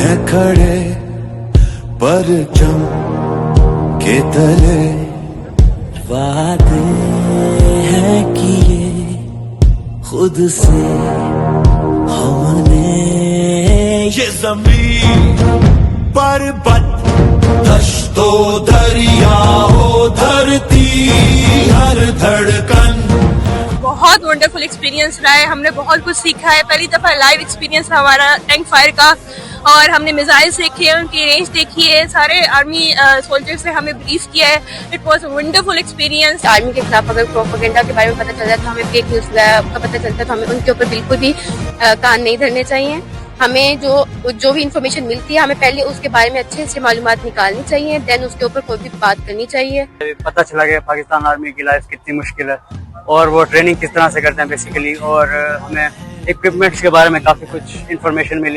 हैं खड़े परचम के तले, वादे हैं किए खुद से हमने, ये जमीन पर्वत दश्तो दरियाओ धरती हर धड़कन। बहुत वंडरफुल एक्सपीरियंस रहा है, हमने बहुत कुछ सीखा है। पहली दफा लाइव एक्सपीरियंस था हमारा टैंक फायर का, और हमने मिसाइल सीखे, उनकी रेंज देखी है, सारे आर्मी सोल्जर्स से हमें ब्रीफ किया है। It was a wonderful experience. Army के खिलाफ अगर प्रोपेगेंडा के बारे में पता चल जाता तो हमें फेक न्यूज का पता चलता तो हमें उनके ऊपर बिल्कुल भी कान नहीं धरने चाहिए। हमें जो भी इंफॉर्मेशन मिलती है हमें पहले उसके बारे में अच्छे से मालूमात निकालनी चाहिए, देन उसके ऊपर कोई भी बात करनी चाहिए। पता चला कि पाकिस्तान आर्मी की लाइफ कितनी मुश्किल है और वो ट्रेनिंग किस तरह से करते हैं बेसिकली, और हमें इक्विपमेंट्स के बारे में काफी कुछ इन्फॉर्मेशन मिली।